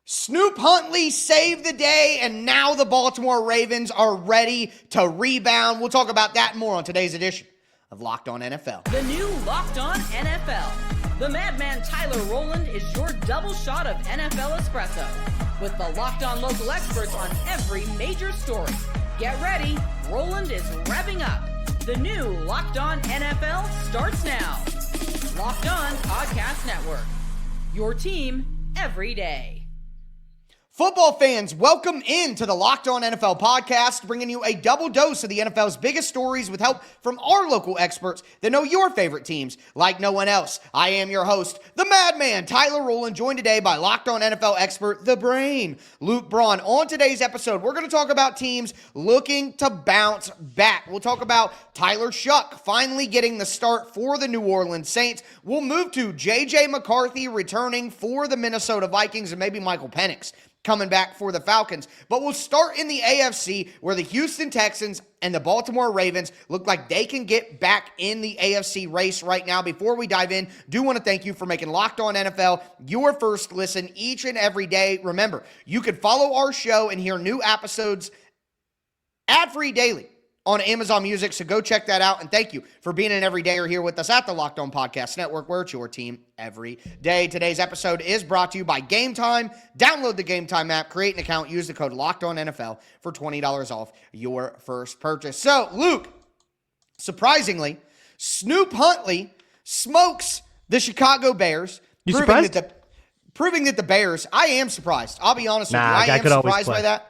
Snoop Huntley saved the day, and now the Baltimore Ravens are ready to rebound. We'll talk about that and more on today's edition of Locked On NFL. The new Locked On NFL. The madman Tyler Rowland is your double shot of NFL espresso, with the Locked On local experts on every major story. Get ready, Rowland is revving up. The new Locked On NFL starts now. Locked On Podcast Network. Your team every day. Football fans, welcome into the Locked On NFL podcast, bringing you a double dose of the NFL's biggest stories with help from our local experts that know your favorite teams like no one else. I am your host, the madman, Tyler Rowland, joined today by Locked On NFL expert, the brain, Luke Braun. On today's episode, we're going to talk about teams looking to bounce back. We'll talk about Tyler Shough finally getting the start for the New Orleans Saints. We'll move to JJ McCarthy returning for the Minnesota Vikings and maybe Michael Penix coming back for the Falcons. But we'll start in the AFC, where the Houston Texans and the Baltimore Ravens look like they can get back in the AFC race right now. Before we dive in, do want to thank you for making Locked On NFL your first listen each and every day. Remember, you can follow our show and hear new episodes ad-free daily on Amazon Music, so go check that out. And thank you for being an everydayer here with us at the Locked On Podcast Network, where it's your team every day. Today's episode is brought to you by Game Time. Download the Game Time app, create an account, use the code LOCKEDONNFL for $20 off your first purchase. So, Luke, surprisingly, Snoop Huntley smokes the Chicago Bears. You surprised? Proving that the Bears, I am surprised. I'll be honest with you. I am could always surprised play. by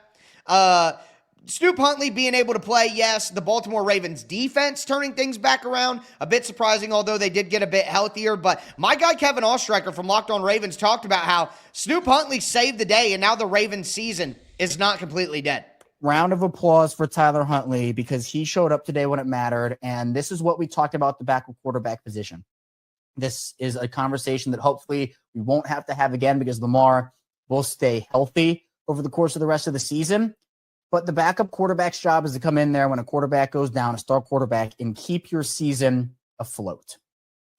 that. Snoop Huntley being able to play, yes. The Baltimore Ravens defense turning things back around. A bit surprising, although they did get a bit healthier. But my guy Kevin Ostreicher from Locked On Ravens talked about how Snoop Huntley saved the day, and now the Ravens season is not completely dead. Round of applause for Tyler Huntley, because he showed up today when it mattered. And this is what we talked about, the backup quarterback position. This is a conversation that hopefully we won't have to have again, because Lamar will stay healthy over the course of the rest of the season. But the backup quarterback's job is to come in there when a quarterback goes down, a star quarterback, and keep your season afloat.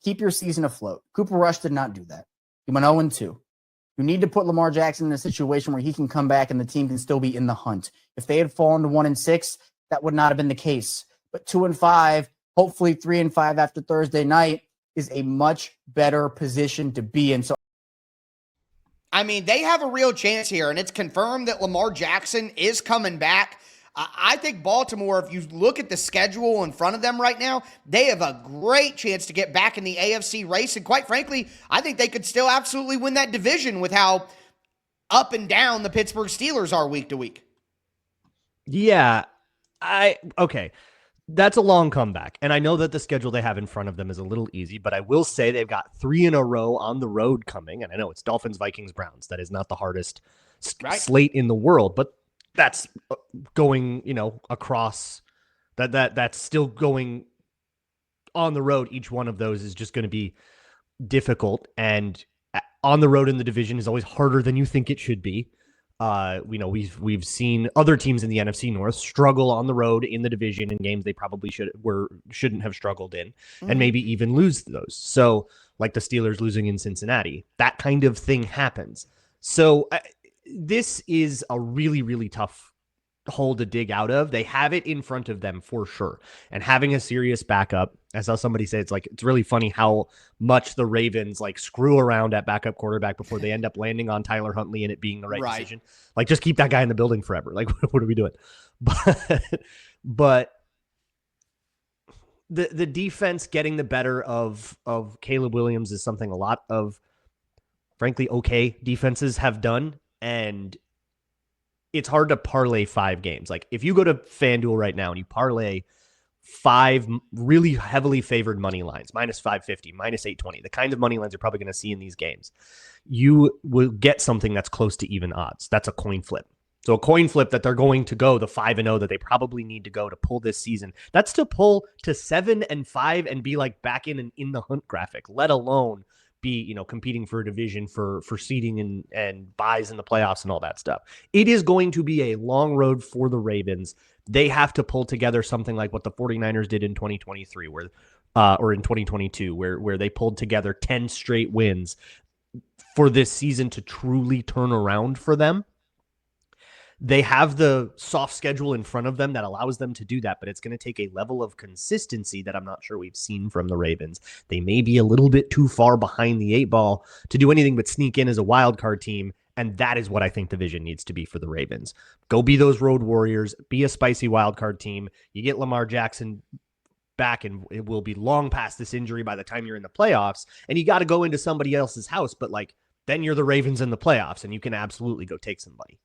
Keep your season afloat. Cooper Rush did not do that. He went 0-2. You need to put Lamar Jackson in a situation where he can come back and the team can still be in the hunt. If they had fallen to 1-6, that would not have been the case. But 2-5, hopefully 3-5 after Thursday night, is a much better position to be in. So, I mean, they have a real chance here, and it's confirmed that Lamar Jackson is coming back. I think Baltimore, if you look at the schedule in front of them right now, they have a great chance to get back in the AFC race. And quite frankly, I think they could still absolutely win that division with how up and down the Pittsburgh Steelers are week to week. Yeah, okay. That's a long comeback. And I know that the schedule they have in front of them is a little easy, but I will say they've got 3 in a row on the road coming. And I know it's Dolphins, Vikings, Browns. That is not the hardest slate in the world, but that's going, across that's still going on the road. Each one of those is just going to be difficult, and on the road in the division is always harder than you think it should be. We've seen other teams in the NFC North struggle on the road in the division in games they probably shouldn't have struggled in, and maybe even lose those. So, like the Steelers losing in Cincinnati, that kind of thing happens. So this is a really, really tough hole to dig out of. They have it in front of them for sure, and having a serious backup. I saw somebody say it's really funny how much the Ravens screw around at backup quarterback before they end up landing on Tyler Huntley and it being the right decision. Just keep that guy in the building forever. What are we doing? But the defense getting the better of Caleb Williams is something a lot of, frankly, okay defenses have done, and it's hard to parlay 5 games. If you go to FanDuel right now and you parlay 5 really heavily favored money lines, minus 550, minus 820, the kind of money lines you're probably going to see in these games, you will get something that's close to even odds. That's a coin flip. So a coin flip that they're going to go the 5-0 that they probably need to go to pull this season. That's to pull to 7-5 and be back in the hunt graphic, let alone be, competing for a division for seeding and buys in the playoffs and all that stuff. It is going to be a long road for the Ravens. They have to pull together something like what the 49ers did in 2023, or in 2022, where they pulled together 10 straight wins for this season to truly turn around for them. They have the soft schedule in front of them that allows them to do that, but it's going to take a level of consistency that I'm not sure we've seen from the Ravens. They may be a little bit too far behind the 8 ball to do anything but sneak in as a wild card team, and that is what I think the vision needs to be for the Ravens. Go be those road warriors, be a spicy wild card team. You get Lamar Jackson back, and it will be long past this injury by the time you're in the playoffs, and you got to go into somebody else's house, but then you're the Ravens in the playoffs, and you can absolutely go take somebody.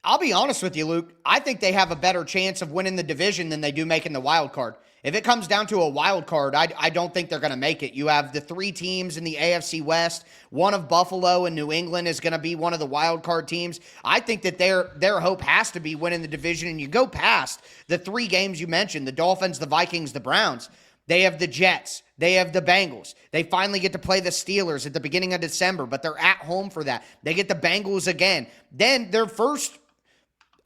I'll be honest with you, Luke. I think they have a better chance of winning the division than they do making the wild card. If it comes down to a wild card, I don't think they're going to make it. You have the 3 teams in the AFC West. One of Buffalo and New England is going to be one of the wild card teams. I think that their hope has to be winning the division. And you go past the 3 games you mentioned, the Dolphins, the Vikings, the Browns. They have the Jets. They have the Bengals. They finally get to play the Steelers at the beginning of December, but they're at home for that. They get the Bengals again. Then their first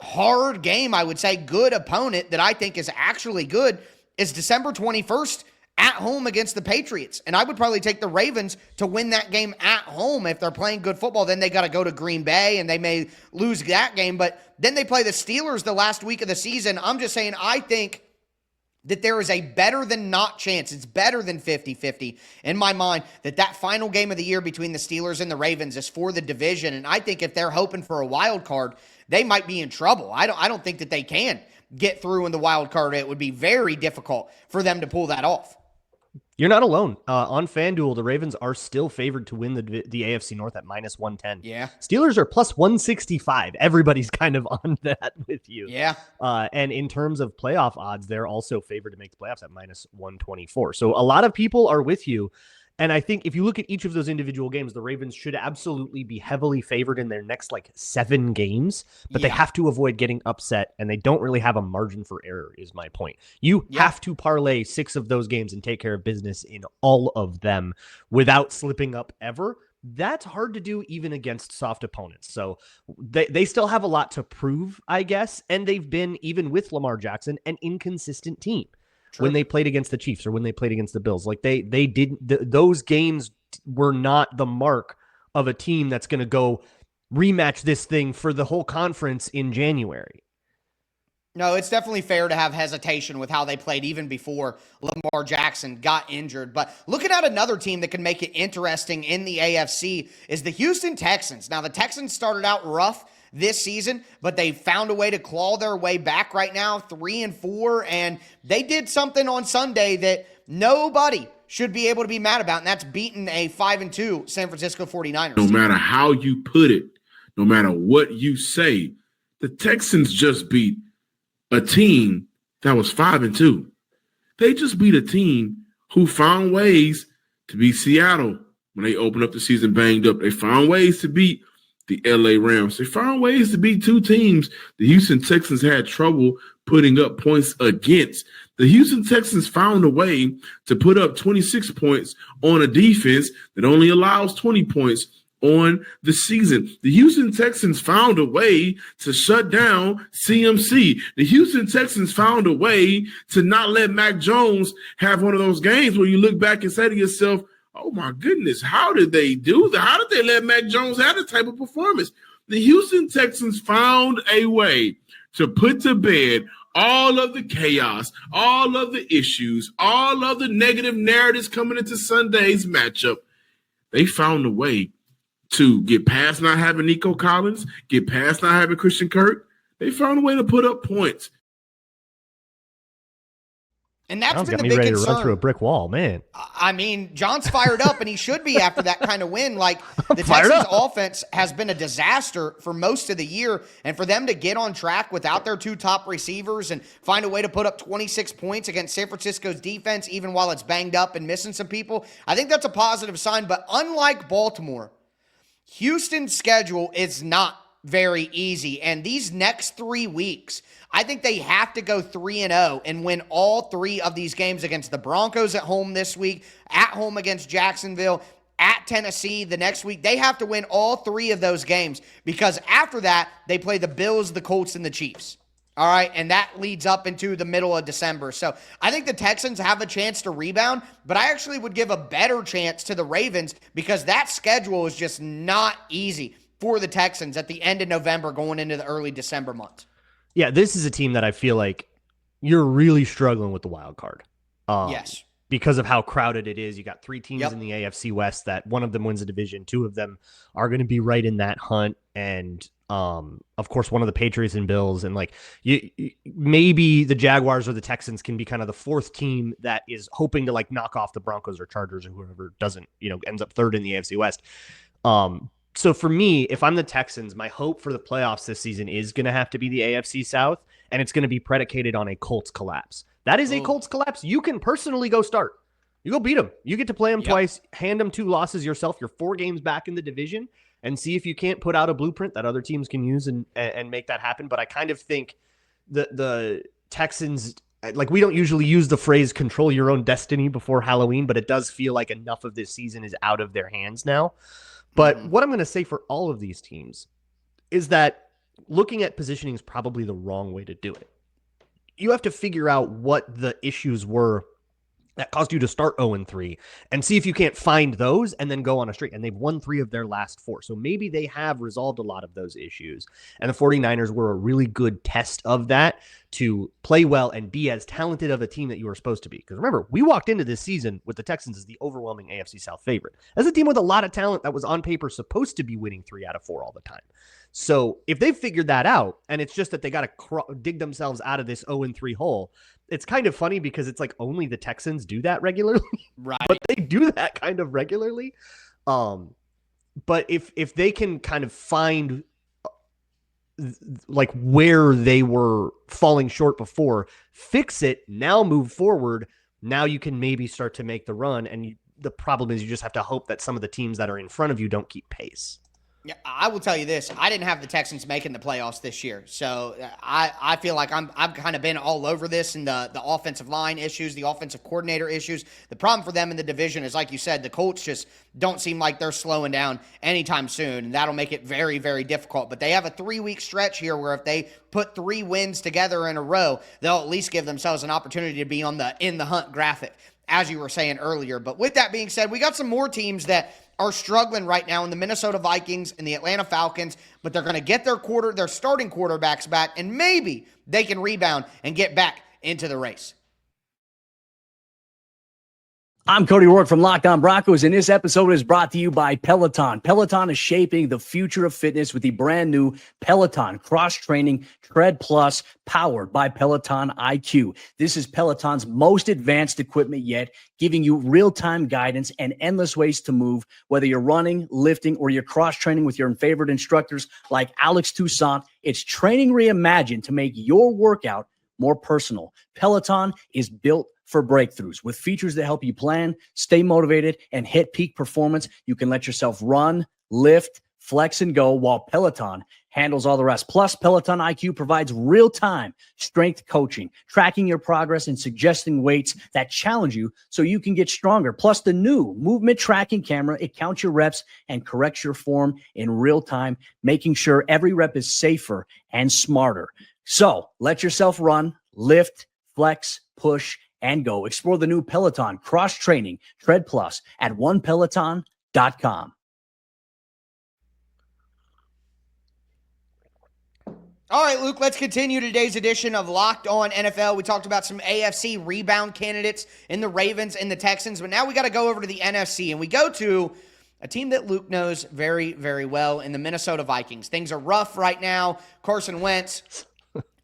hard game, I would say, good opponent that I think is actually good is December 21st at home against the Patriots. And I would probably take the Ravens to win that game at home if they're playing good football. Then they got to go to Green Bay and they may lose that game. But then they play the Steelers the last week of the season. I'm just saying, I think that there is a better than not chance. It's better than 50-50 in my mind that final game of the year between the Steelers and the Ravens is for the division. And I think if they're hoping for a wild card, they might be in trouble. I don't think that they can get through in the wild card. It would be very difficult for them to pull that off. You're not alone. On FanDuel, the Ravens are still favored to win the AFC North at -110. Yeah. Steelers are +165. Everybody's kind of on that with you. Yeah. And in terms of playoff odds, they're also favored to make the playoffs at -124. So a lot of people are with you. And I think if you look at each of those individual games, the Ravens should absolutely be heavily favored in their next 7 games, but they have to avoid getting upset, and they don't really have a margin for error, is my point. You have to parlay 6 of those games and take care of business in all of them without slipping up ever. That's hard to do even against soft opponents. So they still have a lot to prove, I guess, and they've been, even with Lamar Jackson, an inconsistent team. True. When they played against the Chiefs or when they played against the Bills. They didn't, those games were not the mark of a team that's going to go rematch this thing for the whole conference in January. No, it's definitely fair to have hesitation with how they played even before Lamar Jackson got injured. But looking at another team that can make it interesting in the AFC is the Houston Texans. Now, the Texans started out rough this season, but they found a way to claw their way back right now, 3-4, and they did something on Sunday that nobody should be able to be mad about, and that's beating a 5-2 San Francisco 49ers. No matter how you put it, no matter what you say, the Texans just beat a team that was 5-2. They just beat a team who found ways to beat Seattle when they opened up the season banged up. They found ways to beat the LA Rams. They found ways to beat 2 teams the Houston Texans had trouble putting up points against. The Houston Texans found a way to put up 26 points on a defense that only allows 20 points on the season. The Houston Texans found a way to shut down CMC. The Houston Texans found a way to not let Mac Jones have one of those games where you look back and say to yourself, oh, my goodness, how did they do that? How did they let Mac Jones have that type of performance? The Houston Texans found a way to put to bed all of the chaos, all of the issues, all of the negative narratives coming into Sunday's matchup. They found a way to get past not having Nico Collins, get past not having Christian Kirk. They found a way to put up points. And that's been got the me big ready concern. to run through a brick wall, man. I mean, John's fired up, and he should be after that kind of win. The Texans offense has been a disaster for most of the year, and for them to get on track without their 2 top receivers and find a way to put up 26 points against San Francisco's defense, even while it's banged up and missing some people, I think that's a positive sign. But unlike Baltimore, Houston's schedule is not very easy, and these next 3 weeks, I think they have to go 3-0 and win all 3 of these games against the Broncos at home this week, at home against Jacksonville, at Tennessee the next week. They have to win all 3 of those games because after that, they play the Bills, the Colts, and the Chiefs. All right, and that leads up into the middle of December. So I think the Texans have a chance to rebound, but I actually would give a better chance to the Ravens because that schedule is just not easy for the Texans at the end of November going into the early December months. Yeah, this is a team that I feel like you're really struggling with the wild card. Yes. Because of how crowded it is. You got 3 teams Yep. in the AFC West that one of them wins a division. 2 of them are going to be right in that hunt. And of course, one of the Patriots and Bills. And like maybe the Jaguars or the Texans can be kind of the 4th team that is hoping to like knock off the Broncos or Chargers or whoever doesn't, ends up 3rd in the AFC West. So for me, if I'm the Texans, my hope for the playoffs this season is going to have to be the AFC South, and it's going to be predicated on a Colts collapse. That is a Colts collapse. You can personally go start. You go beat them. You get to play them twice, hand them 2 losses yourself. You're 4 games back in the division, and see if you can't put out a blueprint that other teams can use and make that happen. But I kind of think the Texans, like, we don't usually use the phrase control your own destiny before Halloween, but it does feel like enough of this season is out of their hands now. But what I'm going to say for all of these teams is that looking at positioning is probably the wrong way to do it. You have to figure out what the issues were that caused you to start 0-3 and see if you can't find those and then go on a streak. And they've won 3 of their last 4. So maybe they have resolved a lot of those issues. And the 49ers were a really good test of that to play well and be as talented of a team that you were supposed to be. Because remember, we walked into this season with the Texans as the overwhelming AFC South favorite. As a team with a lot of talent that was on paper supposed to be winning 3 out of 4 all the time. So if they've figured that out, and it's just that they got to dig themselves out of this 0-3 hole, it's kind of funny because it's like only the Texans do that regularly. Right. But they do that kind of regularly. But if they can kind of find like where they were falling short before, fix it, now move forward, now you can maybe start to make the run. And the problem is you just have to hope that some of the teams that are in front of you don't keep pace. Yeah, I will tell you this. I didn't have the Texans making the playoffs this year. So I feel like I've kind of been all over this and the offensive line issues, the offensive coordinator issues. The problem for them in the division is, like you said, the Colts just don't seem like they're slowing down anytime soon. And that'll make it very, very difficult. But they have a 3-week stretch here where if they put 3 wins together in a row, they'll at least give themselves an opportunity to be on the in the hunt graphic, as you were saying earlier. But with that being said, we got some more teams that are struggling right now in the Minnesota Vikings and the Atlanta Falcons, but they're going to get their starting quarterbacks back, and maybe they can rebound and get back into the race. I'm Cody Rourke from Locked On Broncos, and this episode is brought to you by Peloton. Peloton is shaping the future of fitness with the brand new Peloton Cross-Training Tread Plus, powered by Peloton IQ. This is Peloton's most advanced equipment yet, giving you real-time guidance and endless ways to move, whether you're running, lifting, or you're cross-training with your favorite instructors like Alex Toussaint. It's training reimagined to make your workout more personal. Peloton is built for breakthroughs with features that help you plan, stay motivated, and hit peak performance. You can let yourself run, lift, flex, and go while Peloton handles all the rest. Plus, Peloton IQ provides real-time strength coaching, tracking your progress and suggesting weights that challenge you so you can get stronger. Plus, the new movement tracking camera, it counts your reps and corrects your form in real time, making sure every rep is safer and smarter. So let yourself run, lift, flex, push, and go. Explore the new Peloton Cross-Training Tread Plus at onepeloton.com. All right, Luke, let's continue today's edition of Locked On NFL. We talked about some AFC rebound candidates in the Ravens and the Texans, but now we got to go over to the NFC, and we go to a team that Luke knows very, very well in the Minnesota Vikings. Things are rough right now. Carson Wentz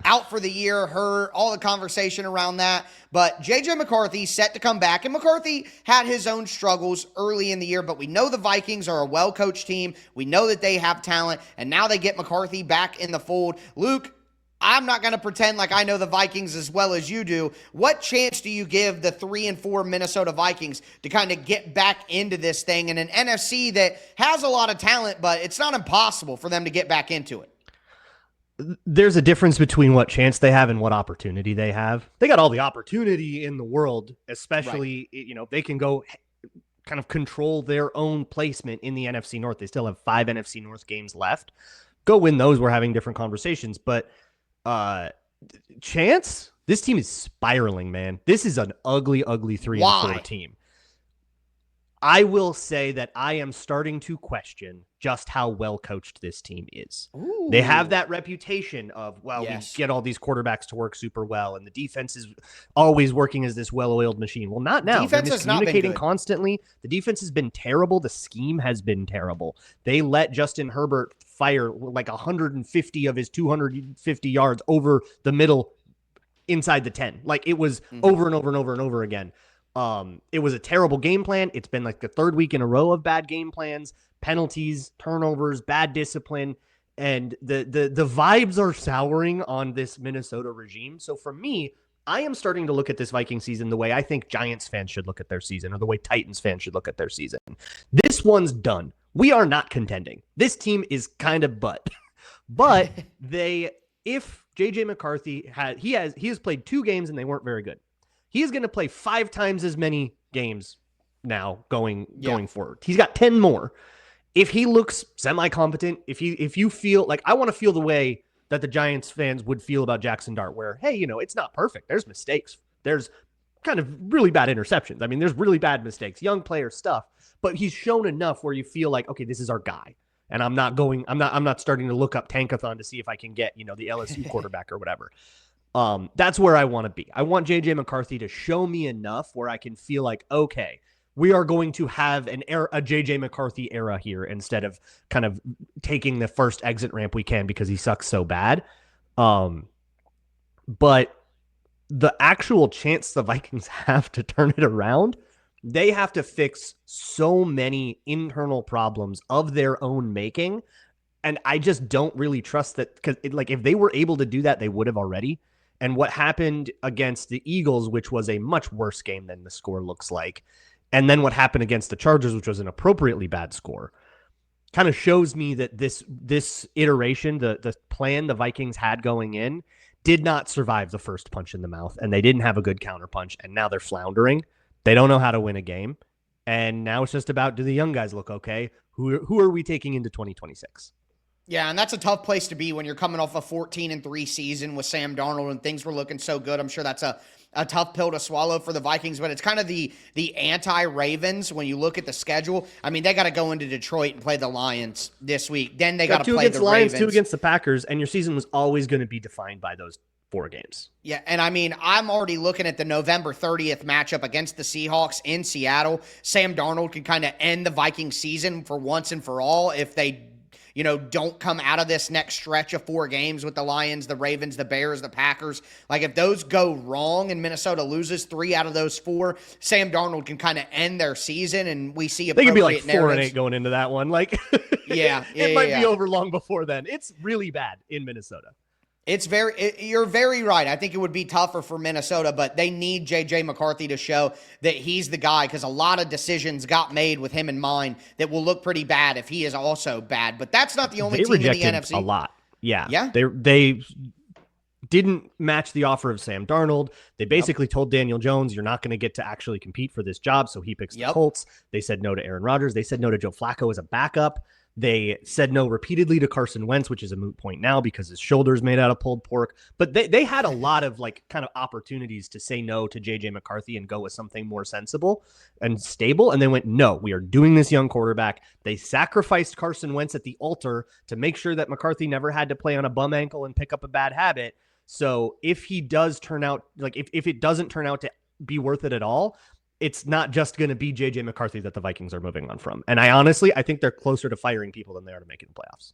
out for the year, heard all the conversation around that. But JJ McCarthy set to come back. And McCarthy had his own struggles early in the year, but we know the Vikings are a well-coached team. We know that they have talent, and now they get McCarthy back in the fold. Luke, I'm not going to pretend like I know the Vikings as well as you do. What chance do you give the 3-4 Minnesota Vikings to kind of get back into this thing in an NFC that has a lot of talent, but it's not impossible for them to get back into it? There's a difference between what chance they have and what opportunity they have. They got all the opportunity in the world, especially, right. They can go kind of control their own placement in the NFC North. They still have 5 NFC North games left. Go win those. We're having different conversations, but Chance, this team is spiraling, man. This is an ugly 3-4 team. I will say that I am starting to question just how well coached this team is. Ooh. They have that reputation of, Yes. we get all these quarterbacks to work super well, and the defense is always working as this well-oiled machine. Well, not now. Defense has not been miscommunicating good. constantly. The defense has been terrible. The scheme has been terrible. They let Justin Herbert fire like 150 of his 250 yards over the middle inside the 10. Like, it was over and over and over and over again. It was a terrible game plan. It's been like the third week in a row of bad game plans, penalties, turnovers, bad discipline, and the vibes are souring on this Minnesota regime. So for me, I am starting to look at this Viking season the way I think Giants fans should look at their season, or the way Titans fans should look at their season. This one's done. We are not contending. This team is kind of butt. But if JJ McCarthy he has played 2 games and they weren't very good. He is going to play 5 times as many games now going forward. He's got 10 more. If he looks semi-competent, if you feel like, I want to feel the way that the Giants fans would feel about Jackson Dart, where, hey, it's not perfect. There's mistakes. There's kind of really bad interceptions. I mean, there's really bad mistakes, young player stuff, but he's shown enough where you feel like, okay, this is our guy. And I'm not starting to look up Tankathon to see if I can get, the LSU quarterback or whatever. That's where I want to be. I want JJ McCarthy to show me enough where I can feel like, okay, we are going to have a JJ McCarthy era here instead of kind of taking the first exit ramp we can because he sucks so bad. But the actual chance the Vikings have to turn it around, they have to fix so many internal problems of their own making. And I just don't really trust that, because if they were able to do that, they would have already. And what happened against the Eagles, which was a much worse game than the score looks like, and then what happened against the Chargers, which was an appropriately bad score, kind of shows me that this iteration, the plan the Vikings had going in, did not survive the first punch in the mouth, and they didn't have a good counterpunch, and now they're floundering. They don't know how to win a game, and now it's just about, do the young guys look okay? Who are we taking into 2026? Yeah, and that's a tough place to be when you're coming off a 14-3 season with Sam Darnold and things were looking so good. I'm sure that's a tough pill to swallow for the Vikings, but it's kind of the anti-Ravens when you look at the schedule. I mean, they got to go into Detroit and play the Lions this week. Then they got to play the Lions, Ravens. 2 against the Packers, and your season was always going to be defined by those 4 games. Yeah, and I mean, I'm already looking at the November 30th matchup against the Seahawks in Seattle. Sam Darnold can kind of end the Viking season for once and for all if they don't come out of this next stretch of 4 games with the Lions, the Ravens, the Bears, the Packers. Like, if those go wrong and Minnesota loses 3 out of those 4, Sam Darnold can kind of end their season, and we see they could be like 4-8 going into that one. Like, it might be over long before then. It's really bad in Minnesota. You're very right. I think it would be tougher for Minnesota, but they need JJ McCarthy to show that he's the guy, because a lot of decisions got made with him in mind that will look pretty bad if he is also bad. But that's not the only team in the NFC. A lot. Yeah. Yeah. They didn't match the offer of Sam Darnold. They basically told Daniel Jones, you're not going to get to actually compete for this job. So he picks the Colts. They said no to Aaron Rodgers. They said no to Joe Flacco as a backup. They said no repeatedly to Carson Wentz, which is a moot point now because his shoulder's made out of pulled pork. But they had a lot of kind of opportunities to say no to JJ McCarthy and go with something more sensible and stable. And they went, no, we are doing this young quarterback. They sacrificed Carson Wentz at the altar to make sure that McCarthy never had to play on a bum ankle and pick up a bad habit. So if he does turn out, if it doesn't turn out to be worth it at all, it's not just going to be JJ McCarthy that the Vikings are moving on from. And I think they're closer to firing people than they are to making the playoffs.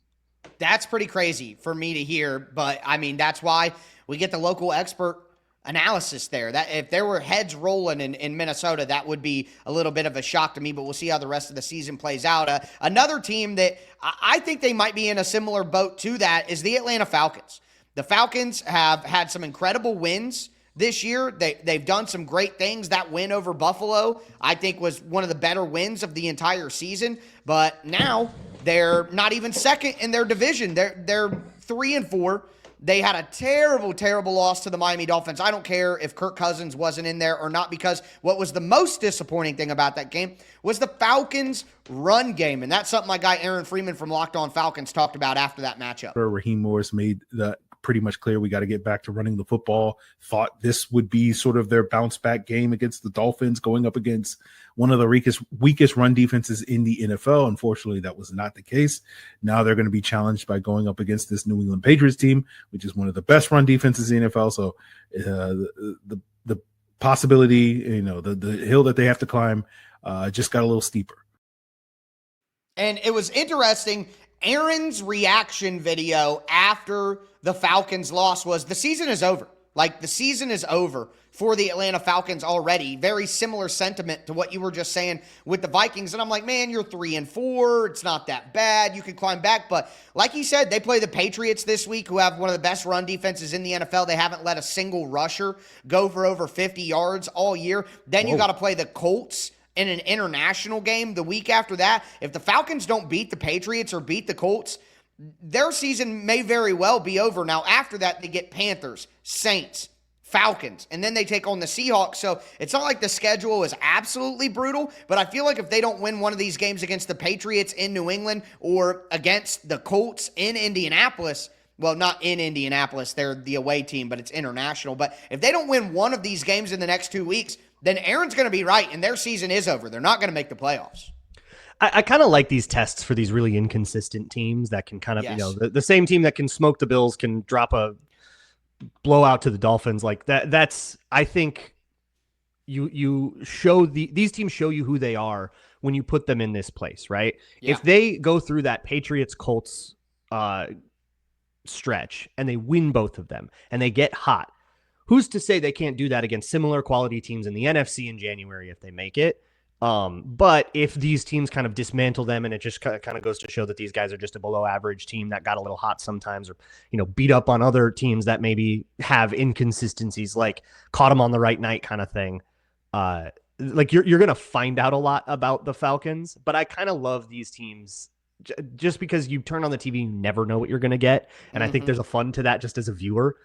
That's pretty crazy for me to hear, but I mean, that's why we get the local expert analysis there. That if there were heads rolling in Minnesota, that would be a little bit of a shock to me, but we'll see how the rest of the season plays out. Another team that I think they might be in a similar boat to that is the Atlanta Falcons. The Falcons have had some incredible wins this year. They've done some great things. That win over Buffalo, I think, was one of the better wins of the entire season. But now they're not even second in their division. They're 3-4. They had a terrible, terrible loss to the Miami Dolphins. I don't care if Kirk Cousins wasn't in there or not, because what was the most disappointing thing about that game was the Falcons' run game. And that's something my guy Aaron Freeman from Locked On Falcons talked about after that matchup. Raheem Morris made the pretty much clear we got to get back to running the football. Thought this would be sort of their bounce back game against the Dolphins, going up against one of the weakest run defenses in the NFL. Unfortunately, that was not the case. Now they're going to be challenged by going up against this New England Patriots team, which is one of the best run defenses in the NFL. So the possibility, the hill that they have to climb just got a little steeper. And it was interesting. Aaron's reaction video after the Falcons loss was the season is over. Like, the season is over for the Atlanta Falcons already. Very similar sentiment to what you were just saying with the Vikings. And I'm like, man, you're 3-4. It's not that bad. You can climb back. But like he said, they play the Patriots this week, who have one of the best run defenses in the NFL. They haven't let a single rusher go for over 50 yards all year. Then you got to play the Colts in an international game the week after that. If the Falcons don't beat the Patriots or beat the Colts, their season may very well be over. Now, after that, they get Panthers, Saints, Falcons, and then they take on the Seahawks. So it's not like the schedule is absolutely brutal, but I feel like if they don't win one of these games against the Patriots in New England or against the Colts in Indianapolis, well, not in Indianapolis, they're the away team, but it's international. But if they don't win one of these games in the next 2 weeks, then Aaron's going to be right, and their season is over. They're not going to make the playoffs. I kind of like these tests for these really inconsistent teams that can kind of, the same team that can smoke the Bills can drop a blowout to the Dolphins. Like that's, I think you show these teams show you who they are when you put them in this place, right? Yeah. If they go through that Patriots-Colts stretch and they win both of them and they get hot, who's to say they can't do that against similar quality teams in the NFC in January if they make it? But if these teams kind of dismantle them, and it just kind of goes to show that these guys are just a below average team that got a little hot sometimes, or, beat up on other teams that maybe have inconsistencies, like caught them on the right night kind of thing. Like you're going to find out a lot about the Falcons, but I kind of love these teams just because you turn on the TV, you never know what you're going to get. And I think there's a fun to that just as a viewer,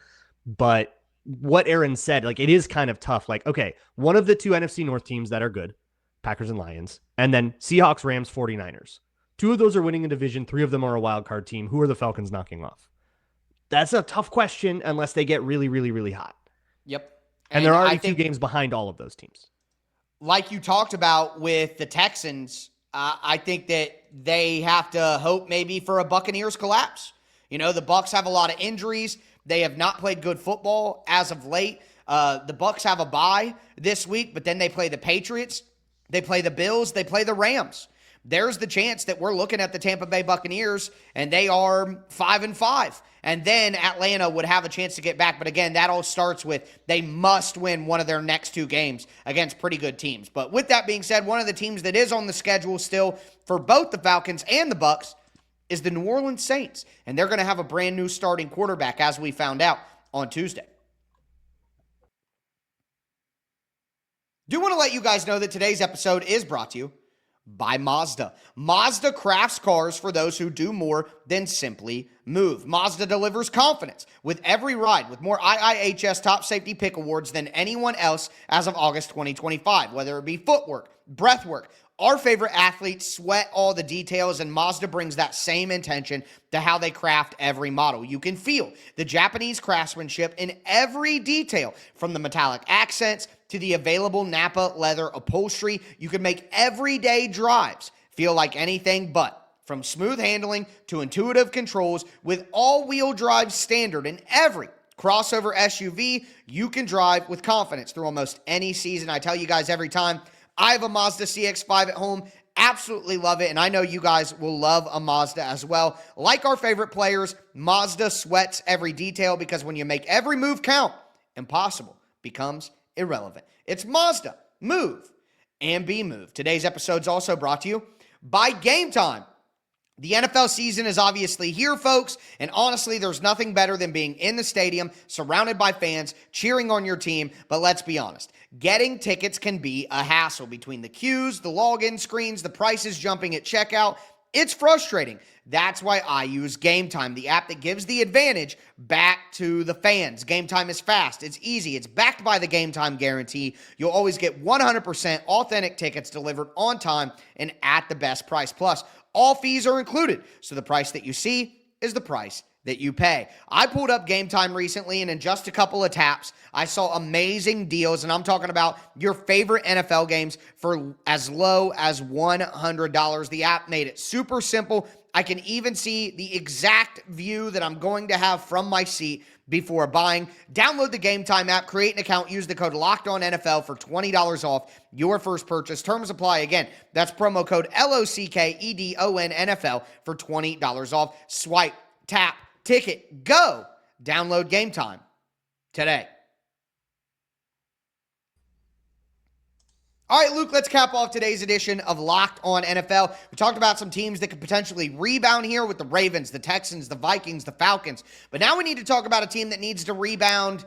but what Aaron said, like, it is kind of tough. Like, okay, one of the two NFC North teams that are good, Packers and Lions, and then Seahawks, Rams, 49ers. Two of those are winning a division. Three of them are a wild card team. Who are the Falcons knocking off? That's a tough question unless they get really, really, really hot. Yep. And they're already 2 games behind all of those teams. Like you talked about with the Texans, I think that they have to hope maybe for a Buccaneers collapse. The Bucs have a lot of injuries. They have not played good football as of late. The Bucs have a bye this week, but then they play the Patriots, they play the Bills, they play the Rams. There's the chance that we're looking at the Tampa Bay Buccaneers, and they are 5-5. And then Atlanta would have a chance to get back. But again, that all starts with they must win one of their next 2 games against pretty good teams. But with that being said, one of the teams that is on the schedule still for both the Falcons and the Bucs is the New Orleans Saints. And they're going to have a brand new starting quarterback, as we found out on Tuesday. Do want to let you guys know that today's episode is brought to you by Mazda. Mazda crafts cars for those who do more than simply move. Mazda delivers confidence with every ride, with more IIHS Top Safety Pick Awards than anyone else as of August 2025. Whether it be footwork, breathwork, our favorite athletes sweat all the details, and Mazda brings that same intention to how they craft every model. You can feel the Japanese craftsmanship in every detail, from the metallic accents to the available Nappa leather upholstery. You can make everyday drives feel like anything but. From smooth handling to intuitive controls, with all-wheel drive standard in every crossover SUV, you can drive with confidence through almost any season. I tell you guys every time, I have a Mazda CX-5 at home. Absolutely love it, and I know you guys will love a Mazda as well. Like our favorite players, Mazda sweats every detail, because when you make every move count, impossible becomes irrelevant. It's Mazda. Move and be moved. Today's episode is also brought to you by Game Time. The NFL season is obviously here, folks, and honestly, there's nothing better than being in the stadium, surrounded by fans, cheering on your team. But let's be honest, getting tickets can be a hassle between the queues, the login screens, the prices jumping at checkout. It's frustrating. That's why I use Game Time, the app that gives the advantage back to the fans. Game Time is fast. It's easy. It's backed by the Game Time guarantee. You'll always get 100% authentic tickets delivered on time and at the best price. Plus, all fees are included, so the price that you see is the price that you pay. I pulled up Game Time recently, and in just a couple of taps, I saw amazing deals, and I'm talking about your favorite NFL games for as low as $100. The app made it super simple. I can even see the exact view that I'm going to have from my seat before buying. Download the Game Time app, create an account, use the code LOCKEDONNFL for $20 off your first purchase. Terms apply. Again, that's promo code LOCKEDONNFL for $20 off. Swipe, tap, ticket, go. Download Game Time today. All right, Luke, let's cap off today's edition of Locked On NFL. We talked about some teams that could potentially rebound here with the Ravens, the Texans, the Vikings, the Falcons. But now we need to talk about a team that needs to rebound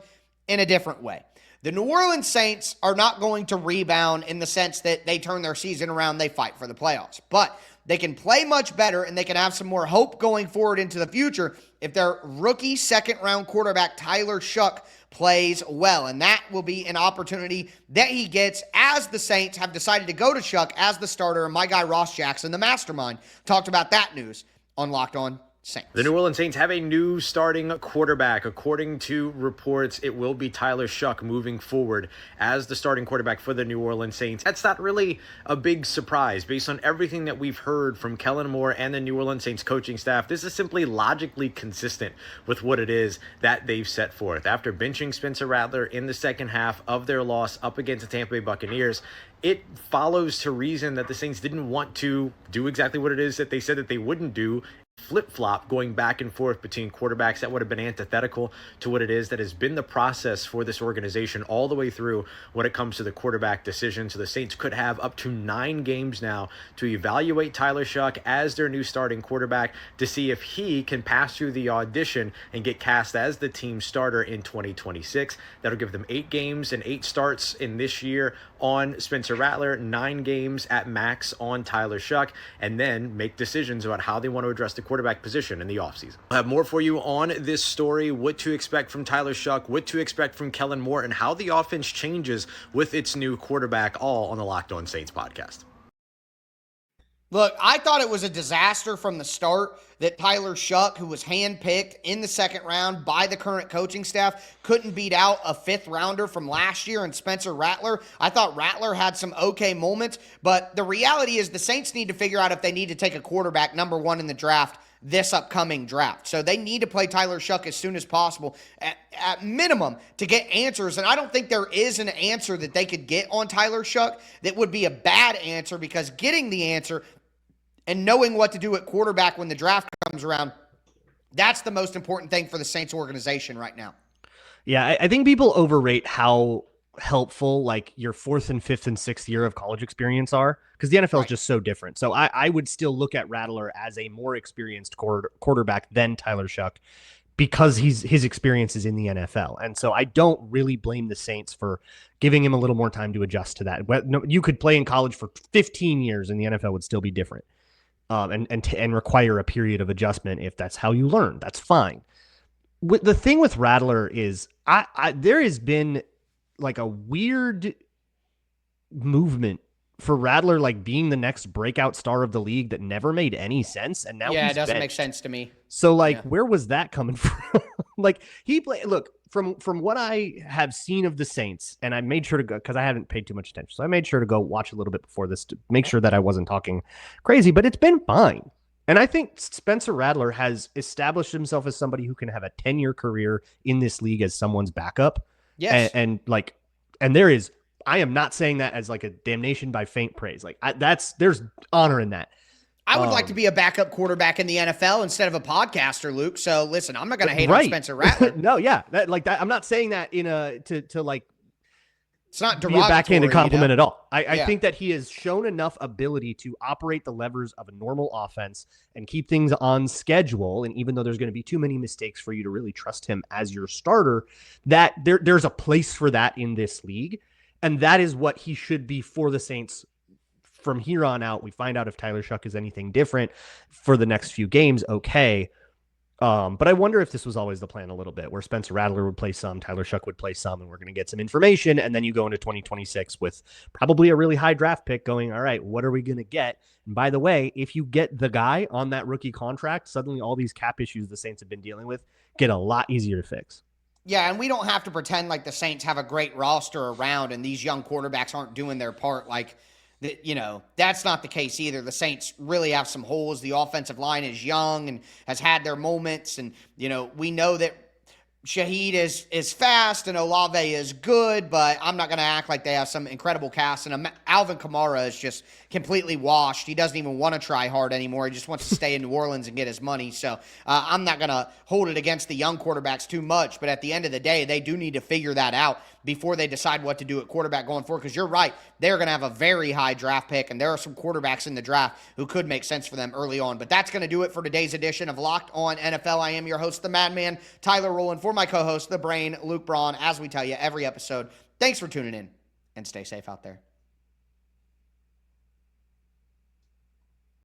in a different way. The New Orleans Saints are not going to rebound in the sense that they turn their season around, they fight for the playoffs. But they can play much better, and they can have some more hope going forward into the future if their rookie second-round quarterback Tyler Shough plays well. And that will be an opportunity that he gets as the Saints have decided to go to Shough as the starter. And my guy Ross Jackson, the mastermind, talked about that news on Locked On Saints. The New Orleans Saints have a new starting quarterback. According to reports, it will be Tyler Shough moving forward as the starting quarterback for the New Orleans Saints. That's not really a big surprise based on everything that we've heard from Kellen Moore and the New Orleans Saints coaching staff. This is simply logically consistent with what it is that they've set forth. After benching Spencer Rattler in the second half of their loss up against the Tampa Bay Buccaneers, it follows to reason that the Saints didn't want to do exactly what it is that they said that they wouldn't do. Flip-flop going back and forth between quarterbacks that would have been antithetical to what it is that has been the process for this organization all the way through when it comes to the quarterback decision. So the Saints could have up to 9 games now to evaluate Tyler Shough as their new starting quarterback to see if he can pass through the audition and get cast as the team starter in 2026. That'll give them 8 games and 8 starts in this year on Spencer Rattler, 9 games at max on Tyler Shough, and then make decisions about how they want to address the quarterback position in the offseason. I'll have more for you on this story, what to expect from Tyler Shough, what to expect from Kellen Moore, and how the offense changes with its new quarterback, all on the Locked On Saints podcast. Look, I thought it was a disaster from the start that Tyler Shough, who was handpicked in the second round by the current coaching staff, couldn't beat out a 5th rounder from last year and Spencer Rattler. I thought Rattler had some okay moments, but the reality is the Saints need to figure out if they need to take a quarterback number 1 in the draft this upcoming draft. So they need to play Tyler Shough as soon as possible at minimum to get answers. And I don't think there is an answer that they could get on Tyler Shough that would be a bad answer, because getting the answer and knowing what to do at quarterback when the draft comes around, that's the most important thing for the Saints organization right now. Yeah, I think people overrate how helpful like your 4th and 5th and 6th year of college experience are, because the NFL is just so different. So I would still look at Rattler as a more experienced quarterback than Tyler Shough, because his experience is in the NFL. And so I don't really blame the Saints for giving him a little more time to adjust to that. You could play in college for 15 years and the NFL would still be different. And require a period of adjustment if that's how you learn. That's fine. The thing with Rattler is there has been like a weird movement for Rattler, like being the next breakout star of the league that never made any sense. And now it doesn't benched. make sense to me. So where was that coming from? Like he played, look, from what I have seen of the Saints, and I made sure to go, because I haven't paid too much attention. So I made sure to go watch a little bit before this to make sure that I wasn't talking crazy, but it's been fine. And I think Spencer Rattler has established himself as somebody who can have a 10-year career in this league as someone's backup. Yes. And there is, I am not saying that as like a damnation by faint praise. Like there's honor in that. I would like to be a backup quarterback in the NFL instead of a podcaster, Luke. So listen, I'm not going to hate on Spencer Rattler. No, yeah, that I'm not saying that in a to like. It's not be a backhanded compliment at all. I Yeah. think that he has shown enough ability to operate the levers of a normal offense and keep things on schedule. And even though there's going to be too many mistakes for you to really trust him as your starter, that there's a place for that in this league, and that is what he should be for the Saints. From here on out, we find out if Tyler Shough is anything different for the next few games. Okay. But I wonder if this was always the plan a little bit, where Spencer Rattler would play some, Tyler Shough would play some, and we're going to get some information. And then you go into 2026 with probably a really high draft pick going, all right, what are we going to get? And by the way, if you get the guy on that rookie contract, suddenly all these cap issues the Saints have been dealing with get a lot easier to fix. Yeah, and we don't have to pretend like the Saints have a great roster around and these young quarterbacks aren't doing their part. Like, that's not the case either. The Saints really have some holes. The offensive line is young and has had their moments. And, we know that Shaheed is fast and Olave is good, but I'm not going to act like they have some incredible cast. And Alvin Kamara is just completely washed. He doesn't even want to try hard anymore. He just wants to stay in New Orleans and get his money. So I'm not going to hold it against the young quarterbacks too much. But at the end of the day, they do need to figure that out before they decide what to do at quarterback going forward. Because you're right, they're going to have a very high draft pick, and there are some quarterbacks in the draft who could make sense for them early on. But that's going to do it for today's edition of Locked On NFL. I am your host, the Madman, Tyler Rowland, for my co-host, the Brain, Luke Braun, as we tell you every episode. Thanks for tuning in, and stay safe out there.